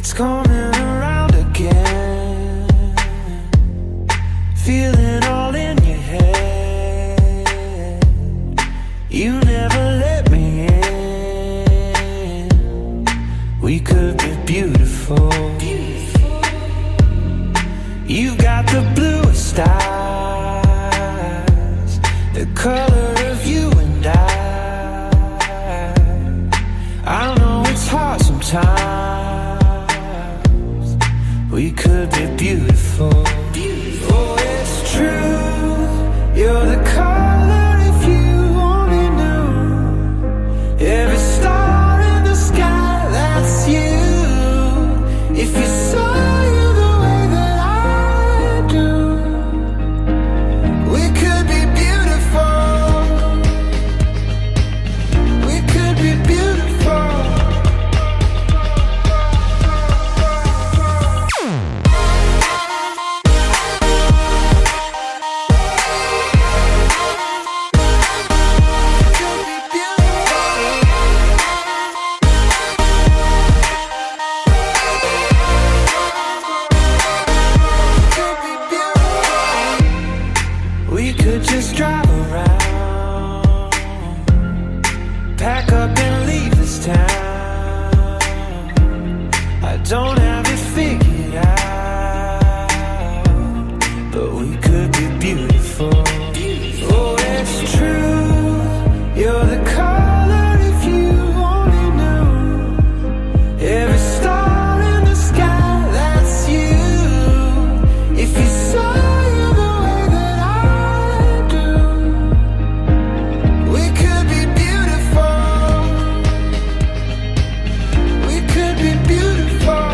It's coming around again. Feeling all in your head. You never let me in. We could be beautiful. You got the bluest eyes, the color of you and I know it's hard sometimes. We could be beautiful. Oh, it's true. You're the color if you only knew. Every star in the sky, that's you. If you saw you the way that I do, we could be beautiful. We could be beautiful. We could just drive around, pack up and leave this town. I don't have it figured out, but we could be beautiful. Oh, it's true. You're the color if you only knew. Every star in the sky, that's you. If you saw you the way that I do, we could be beautiful. We could be beautiful.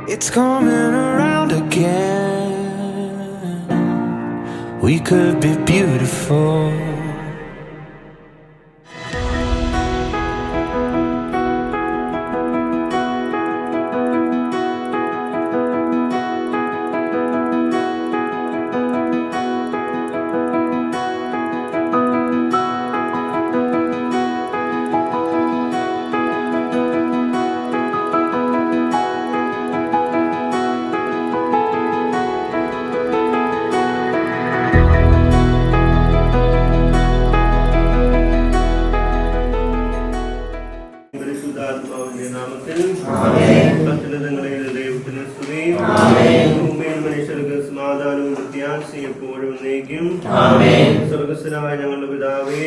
It's coming around again. We could be beautiful. സ്വർഗ്ഗസ്ഥനായ ഞങ്ങളുടെ പിതാവേ,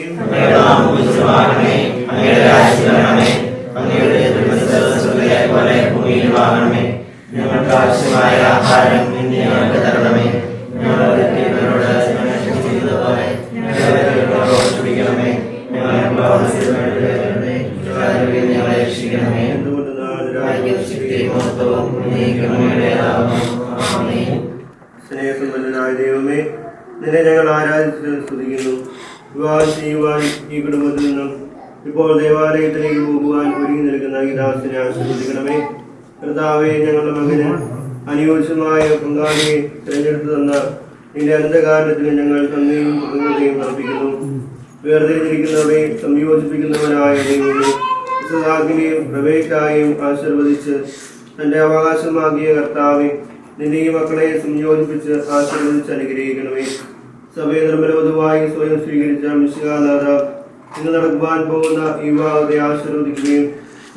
ഞങ്ങൾക്ക് ആവശ്യമായ ആഹാരം ഇന്ന് ഞങ്ങൾക്ക് തരണമേ. ഞങ്ങളുടെ ക്ഷമിക്കണമേ. ഞങ്ങളെ രക്ഷിക്കണമേ. സ്നേഹസമ്പന്നനായ ദൈവമേ, നിന്നെ ഞങ്ങൾ ആരാധിച്ച് സ്തുതിക്കുന്നു. വിവാഹം ചെയ്യുവാൻ ഈ കുടുംബത്തിൽ നിന്നും ഇപ്പോൾ ദേവാലയത്തിലേക്ക് പോകുവാൻ ഒരുങ്ങി നിൽക്കുന്ന ഈ ദാസനെ ആശീർവദിക്കണമേ. കർത്താവേ, ഞങ്ങളുടെ മകന് അനുയോജ്യമായ പങ്കാളിയെ തിരഞ്ഞെടുത്തു തന്ന നിന്റെ അനന്തകാരണത്തിന് ഞങ്ങൾ നന്ദിയും കൃതജ്ഞതയും അർപ്പിക്കുന്നു. വേർതിരിഞ്ഞിരിക്കുന്നവരെ സംയോജിപ്പിക്കുന്നവനായ ദൈവമേ, ഇസ്ഹാക്കിനെയും റബേക്കായെയും ആശീർവദിച്ച് തന്റെ അവകാശമാക്കിയ കർത്താവെ, നിന്റെ ഈ മക്കളെ സംയോജിപ്പിച്ച് ആശീർവദിച്ച് അനുഗ്രഹിക്കണമേ. സഭയെ നിർമ്മലവധുവായി സ്വയം സ്വീകരിച്ച മിശിഹാനാഥ, ഇന്ന് നടക്കുവാൻ പോകുന്ന ഈ വിവാഹത്തെ ആശീർവദിക്കുകയും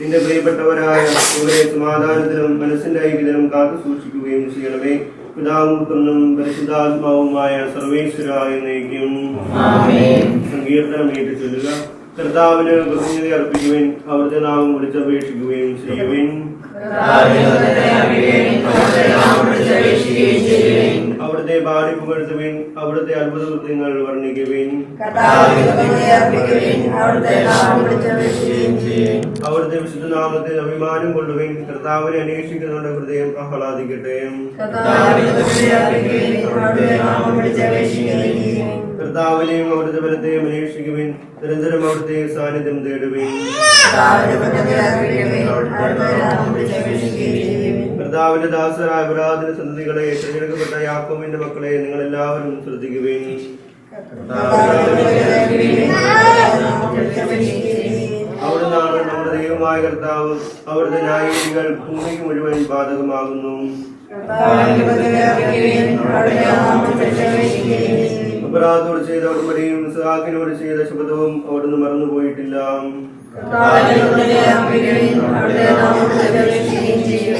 നിന്റെ പ്രിയപ്പെട്ടവരായ ഇവരെ സമാധാനത്തിലും മനസ്സിന്റെ ഐക്യത്തിലും കാത്തു സൂക്ഷിക്കുകയും ചെയ്യണമേ. പിതാവും പുത്രനും പരിശുദ്ധാത്മാവുമായ സർവേശ്വരായ എന്നേക്കും സങ്കീർത്തനം ഏറ്റു ചൊല്ലുക. കർത്താവിന് കൃതജ്ഞത അർപ്പിക്കുവിൻ, അവിടുത്തെ നാമം വിളിച്ചപേക്ഷിക്കുകയും ചെയ്യുവിൻ. അവിടുത്തെ പാടി പുകഴ്ത്തുവിൻ, അവിടുത്തെ അത്ഭുത കൃത്യങ്ങൾ വർണ്ണിക്കുവിൻ. അവിടുത്തെ വിശുദ്ധ നാമത്തിൽ അഭിമാനം കൊള്ളുവിൻ. കർത്താവിനെ അന്വേഷിക്കുന്നവരുടെ ഹൃദയം ആഹ്ലാദിക്കട്ടെ. കർത്താവിനെയും അവിടുത്തെ ബലത്തെയും അന്വേഷിക്കുവിൻ, നിരന്തരം അവിടുത്തെ സാന്നിധ്യം തേടുവിൻ. കർത്താവിന്റെ ദാസരായ പുരാതന സന്തതികളെ, തിരഞ്ഞെടുക്കപ്പെട്ട യാക്കോബിന്റെ മക്കളെ, നിങ്ങൾ എല്ലാവരും ശ്രദ്ധിക്കുവിൻ. അവിടുന്നാണ് നമ്മുടെ ദൈവമായ കർത്താവ്. അവിടുത്തെ ന്യായവിധികൾ ഭൂമിക്ക് മുഴുവൻ ബാധകമാകുന്നു. അപരാധത്തോട് ചെയ്ത ഉടമ്പടിയും ഇസ്ഹാക്കിനോട് ചെയ്ത ശപഥവും അവിടുന്ന് മറന്നുപോയിട്ടില്ല.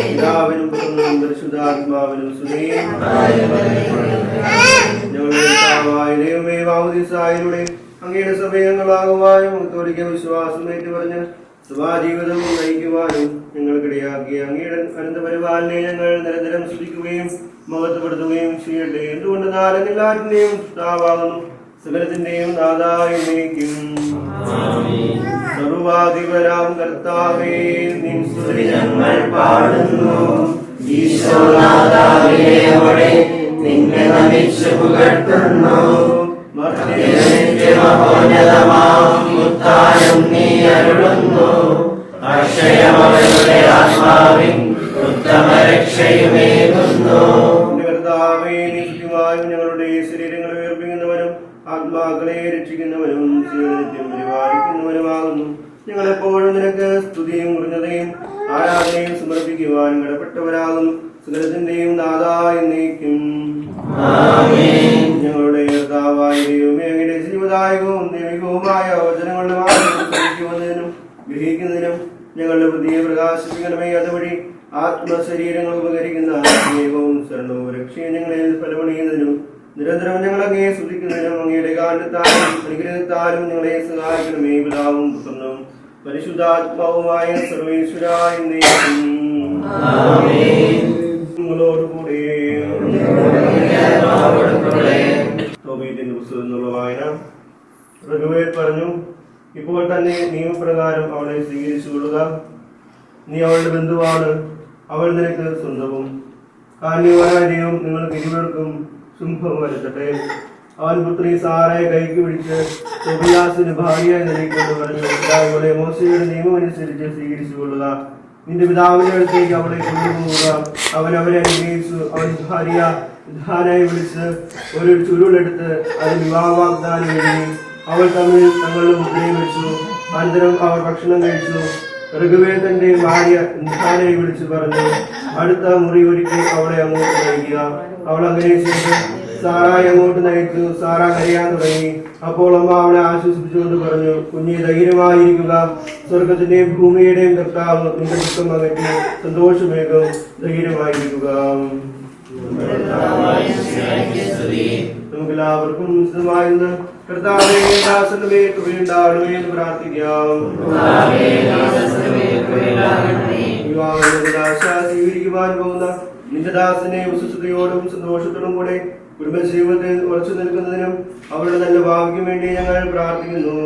പിതാവിനും പുത്രനും പരിശുദ്ധാത്മാവിനും സ്തുതി. ഞങ്ങളുടെ കർത്താവായ ദൈവമേ, മാമോദീസായിലൂടെ അങ്ങയുടെ സഭയങ്ങളാകുവാനും ഒരിക്കൽ വിശ്വാസം ഏറ്റുപറഞ്ഞ് സഭാജീവിതം നയിക്കുവാനും ഞങ്ങൾക്കിടയാക്കിയ അങ്ങയുടെ അനന്തപരിപാലനെ ഞങ്ങൾ നിരന്തരം സ്തുതിക്കുകയും മഹത്വപ്പെടുത്തുകയും ചെയ്യട്ടെ. എന്തുകൊണ്ട് എല്ലാറ്റിന്റെയും സൃഷ്ടാവാകുന്നു, സകലത്തിന്റെയും നാഥായിരിക്കും. സർവാധിപനാം കർത്താവേ, നിൻ സ്തുതി ഞങ്ങൾ പാടുന്നു. ഈശോനാഥാവിനെ നിന്നെ നമിച്ചു പുകഴ്ത്തുന്നു. ഉത്താനം നീ അരുളുന്നു. അക്ഷയമവരുടെ ആത്മാവിൻ ഉത്തമ രക്ഷയുമേകുന്നു. കർത്താവേ, നിത്യമായും ഞങ്ങളുടെ ശരീരങ്ങളെ ഉയർപ്പിക്കുന്നവനും ആത്മാക്കളെ രക്ഷിക്കുന്നവനും നിത്യം പരിപാലിക്കുന്നവനുമാകുന്നു. ഞങ്ങളെപ്പോഴും നിനക്ക് സ്തുതിയും കൃതജ്ഞതയും ആരാധനയും സമർപ്പിക്കുവാൻ കടപ്പെട്ടവരാകുന്നു. സകലത്തിന്റെയും നാഥാ എന്നേക്കും. ഞങ്ങളുടെ കർത്താവായ ദൈവമേ, അങ്ങയുടെ ജീവദായകവും ദൈവികവുമായ വചനങ്ങളുടെ മാർഗ്ഗം ഗ്രഹിക്കുന്നതിനും ഞങ്ങളുടെ ബുദ്ധിയെ പ്രകാശിപ്പിക്കണമേ. അതുവഴി ആത്മശരീരങ്ങൾ ഉപകരിക്കുന്ന സ്നേഹവും ശരണവും രക്ഷയും ഞങ്ങളെ ഫലമണിയുന്നതിനും നിരന്തരം ഞങ്ങളങ്ങയെ സ്തുതിക്കുന്നതിനും അങ്ങയുടെ കാരണത്താലും അനുഗ്രഹത്താലും ഞങ്ങളെ സഹായിക്കണമേ. പിതാവും പുത്രനും പരിശുദ്ധാത്മാവുമായ സർവേശ്വരായ എന്നേക്കും. നിങ്ങളോടുകൂടെ പുസ്തകത്തിനുള്ള വായന. ഋഗ്വേദ് പറഞ്ഞു, ഇപ്പോൾ തന്നെ നിയമപ്രകാരം അവളെ സ്വീകരിച്ചുകൊള്ളുക. നീ അവളുടെ ബന്ധുവാണ്, അവൾ നിനക്ക് സ്വന്തവും. കാന്യവായ ദൈവം നിങ്ങൾക്ക് ഇരുവർക്കും ശുംഭം വരുത്തട്ടെ. അവൻ പുത്രി സാറയെ കൈക്ക് പിടിച്ച് തോബിയാസിന് ഭാര്യയായി നൽകിക്കൊണ്ട് പറഞ്ഞു, അവളെ മോശയുടെ നിയമം അനുസരിച്ച് സ്വീകരിച്ചുകൊള്ളുക. നിന്റെ പിതാവിന്റെ അടുത്തേക്ക് അവളെ കൊണ്ടുപോകുക. അവൻ അവരെ അനുഗ്രഹിച്ചു. അവൻ ഭാര്യ ധാനായി വിളിച്ച് ഒരു ചുരുളെടുത്ത് അതിൽ വിവാഹ വാഗ്ദാനം എഴുതി. അവൾ തമ്മിൽ തങ്ങളുടെ മുദ്രയും വെച്ചു. അനന്തരം അവർ ഭക്ഷണം കഴിച്ചു. ഋഗ്വേദന്റെ ഭാര്യ ധാനായി വിളിച്ച് പറഞ്ഞു, അടുത്ത മുറി ഒരുക്കി അവളെ അങ്ങോട്ട് നയിക്കുക. അവൾ അങ്ങനെ ചെയ്ത് സാറായി അങ്ങോട്ട് നയിച്ചു. സാറ കരയാൻ തുടങ്ങി. അപ്പോൾ അമ്മ അവളെ ആശ്വസിപ്പിച്ചുകൊണ്ട് പറഞ്ഞു, കുഞ്ഞെ ധൈര്യമായിരിക്കുക. സ്വർഗത്തിന്റെയും ഭൂമിയുടെയും കർത്താവ് നിന്റെ ദുഃഖം അകറ്റി സന്തോഷമേകും. ധൈര്യമായിരിക്കുക. നമുക്കെല്ലാവർക്കും വിശദമായിരുന്ന കർത്താവേ, ദാസന്റെ കൃപയുണ്ടാകണമേ എന്ന് പ്രാർത്ഥിക്കാം. സ്വീകരിക്കുവാൻ പോകുന്ന നിന്റെ ദാസനെ വിശ്വസ്തയോടും സന്തോഷത്തോടും കൂടെ കുടുംബജീവിതത്തിൽ ഉറച്ചു നിൽക്കുന്നതിനും അവരുടെ നല്ല ഭാവിക്കും വേണ്ടി ഞങ്ങൾ പ്രാർത്ഥിക്കുന്നു.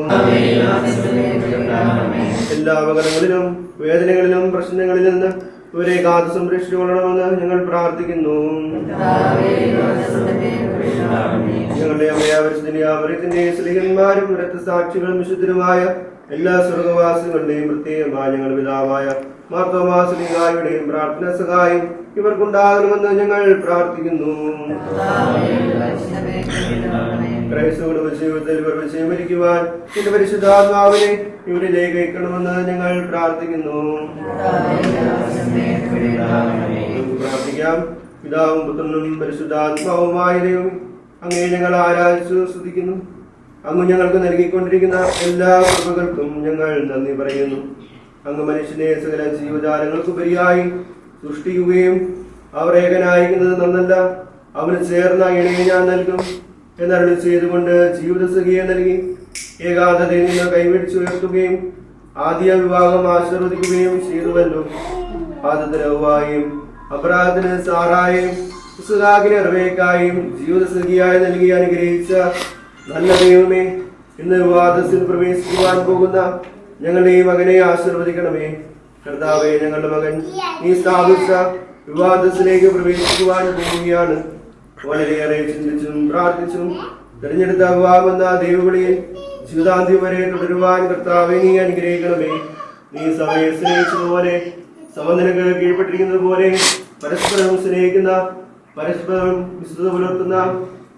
എല്ലാ അപകടങ്ങളിലും വേദനകളിലും പ്രശ്നങ്ങളിൽ നിന്ന് ഇവരെ കാത്തു സംരക്ഷിച്ചുകൊള്ളണമെന്ന് ഞങ്ങൾ പ്രാർത്ഥിക്കുന്നു. ഞങ്ങളുടെ അമയാവരത്തിന്റെ സ്ത്രീകന്മാരും രക്തസാക്ഷികളും വിശുദ്ധരുമായ എല്ലാ സ്വർഗവാസികളുടെയും പ്രത്യേകമായ ഞങ്ങളുടെ പിതാവായ മാർത്തോമാ ശ്ലീഹായുടെയും പ്രാർത്ഥന സഹായം ഇവർക്കുണ്ടാകണമെന്ന് ഞങ്ങൾ പ്രാർത്ഥിക്കുന്നു. ക്രൈസ്തവ ജീവിതത്തിൽ ഇവർ വിജയം വരിക്കുവാൻ നിന്റെ പരിശുദ്ധാത്മാവിനെ ഇവരിലേക്ക് അയക്കണമെന്ന് ഞങ്ങൾ പ്രാർത്ഥിക്കുന്നു. പ്രാർത്ഥിക്കാം. പിതാവും പുത്രനും പരിശുദ്ധാത്മാവുമായ ദൈവം, അങ്ങേ ഞങ്ങൾ ആരാധിച്ചു സ്തുതിക്കുന്നു. അങ്ങ് ഞങ്ങൾക്ക് നൽകിക്കൊണ്ടിരിക്കുന്ന എല്ലാ കൃപകൾക്കും ഞങ്ങൾ നന്ദി പറയുന്നു. അങ്ങ് മനുഷ്യനെ സകല ജീവജാലങ്ങൾക്കുപരിയായി സൃഷ്ടിക്കുകയും അവർ ഏകനായിരിക്കുന്നത് നന്നല്ല, അവന് ചേർന്ന ഇണയെ ഞാൻ നൽകും എന്നരുളി ചെയ്തുകൊണ്ട് ജീവിതസഖിയെ നൽകി. ഏകാന്തതയിൽ നിന്ന് കൈപിടിച്ചുയർത്തുകയും ആദ്യ വിവാഹം ആശീർവദിക്കുകയും ചെയ്തുവല്ലോ. ആദ്യത്തിന് ഹവ്വായും അബ്രാഹത്തിന് സാറായും ഇസ്ഹാക്കിന് റിബേക്കായും ജീവിതസഖിയായി നൽകി അനുഗ്രഹിച്ച നല്ല ദൈവമേ, ഇന്ന് വിവാദത്തിൽ പ്രവേശിക്കുവാൻ പോകുന്ന ഞങ്ങളുടെ ഈ മകനെ ആശീർവദിക്കണമേ. കർത്താവേ, ഞങ്ങളുടെ മകൻ നീ സ്ഥാപിച്ച വിവാദത്തിലേക്ക് പ്രവേശിക്കുവാൻ പോവുകയാണ്. വളരെയേറെ ചിന്തിച്ചും പ്രാർത്ഥിച്ചും തിരഞ്ഞെടുത്ത വിവാഹമെന്ന ദൈവവിളിയിൽ ജീവിതാന്ത്യം വരെ തുടരുവാൻ കർത്താവെ നീ അനുഗ്രഹിക്കണമേ. നീ സഭയെ സ്നേഹിച്ചതുപോലെ സമനിലക്ക് കീഴ്പ്പെട്ടിരിക്കുന്നത് പോലെ പരസ്പരം സ്നേഹിക്കുന്ന, പരസ്പരം വിശുദ്ധ പുലർത്തുന്ന,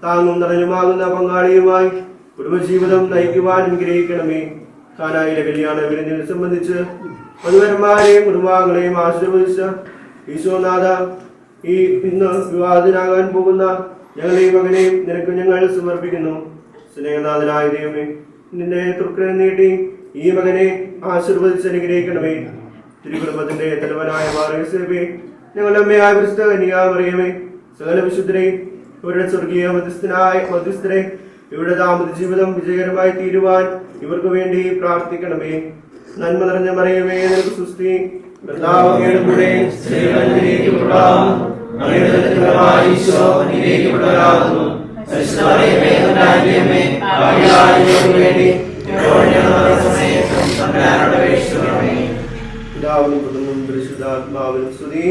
താങ്ങും തണലുമാകുന്ന പങ്കാളിയുമായി കുടുംബജീവിതം നയിക്കുവാൻ അനുഗ്രഹിക്കണമേ. കാനായിലെ കല്യാണ വിരുന്നിനെ സംബന്ധിച്ച് മധുവരന്മാരെയും കുടുംബാംഗങ്ങളെയും ആശീർവദിച്ച ഈശോനാഥ, ഈ ഇന്ന് വിവാഹത്തിനാകാൻ പോകുന്ന ഞങ്ങളുടെ ഈ മകനെയും നിനക്ക് ഞങ്ങൾ സമർപ്പിക്കുന്നു. സ്നേഹനാഥനായ ദൈവമേ, നിന്റെ തൃക്കരം നീട്ടി ഈ മകനെ ആശീർവദിച്ച് അനുഗ്രഹിക്കണമേ. തിരുകുടുംബത്തിന്റെ തലവനായ മാർഗസേവേ, ഞങ്ങളുടെ അമ്മയായ പരിശുദ്ധ കന്യാമറിയമേ, സകല വിശുദ്ധരെയും ഇവരുടെ സ്വർഗീയ മധ്യസ്ഥരെ ഇവരുടെ ദാമ്പത്യ ജീവിതം വിജയകരമായി തീരുവാൻ ഇവർക്ക് വേണ്ടി പ്രാർത്ഥിക്കണമേ. നന്മ നിറഞ്ഞ മറിയമേ, നിനക്ക് സ്തുതി. കർത്താവ് അങ്ങയുടെ കൂടെ സ്ത്രീകൾ അനുഗ്രഹിക്കപ്പെട്ടവളാകുന്നു. അങ്ങയുടെ ഫലമായ ഈശോ അനുഗ്രഹിക്കപ്പെട്ടവനാകുന്നു. പരിശുദ്ധ മറിയമേ, തമ്പുരാന്റെ അമ്മേ, പാപികളായ ഞങ്ങൾക്ക് വേണ്ടി ഇപ്പോഴും ഞങ്ങളുടെ സമയത്തും തമ്പുരാനോട് അപേക്ഷിക്കണമേ. പിതാവിനും പുത്രനും പരിശുദ്ധാത്മാവിനും സ്തുതി.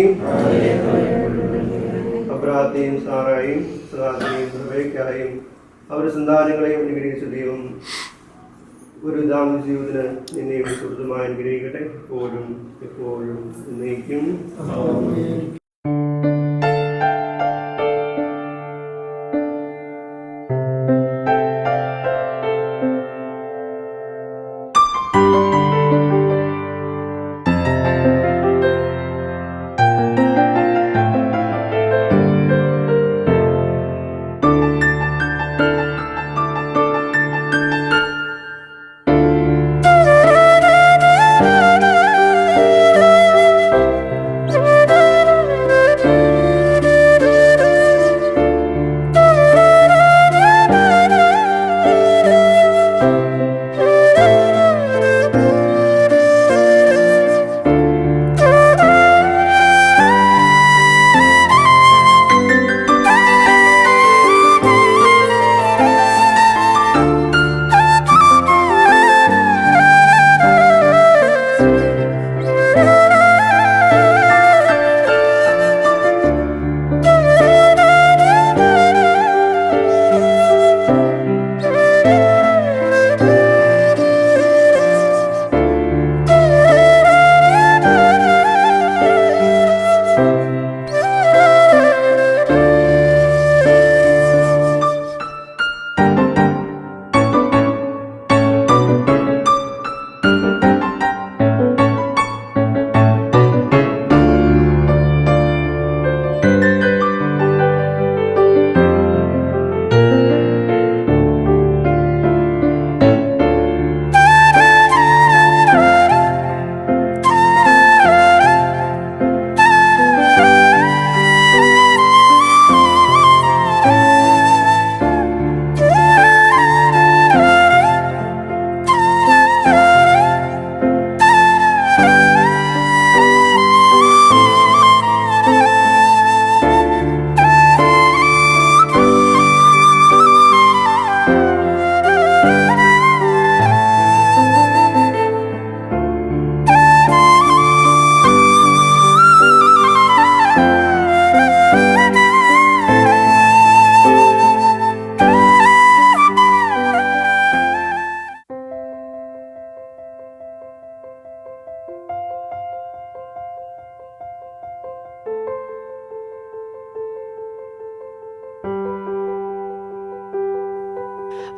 അബ്രാഹത്തെയും സാറായും സഹാസിനെയും റിബേക്കായും അവരുടെ സന്താനങ്ങളെയും അനുഗ്രഹിച്ച ദൈവം ഒരു ദാമ്പത്യ ജീവിതത്തിന് നിന്നെയും സുഹൃത്തുമായി അനുഗ്രഹിക്കട്ടെ, എപ്പോഴും എപ്പോഴും എന്നേക്കും.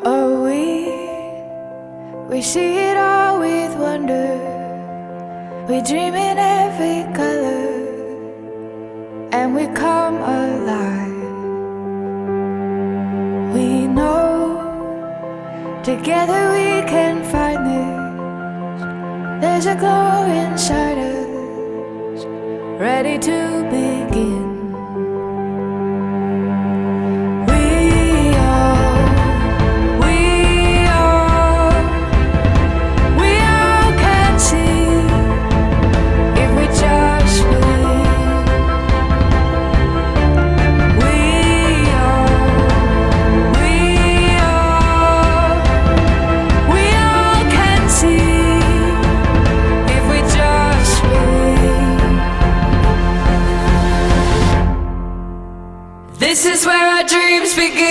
Oh, we see it all with wonder. We dream in every color, and we come alive. We know together we can find this. There's There's a glow inside us, ready to begin. We all can see if we just believe. We all can see if we just believe. This is where our dreams begin.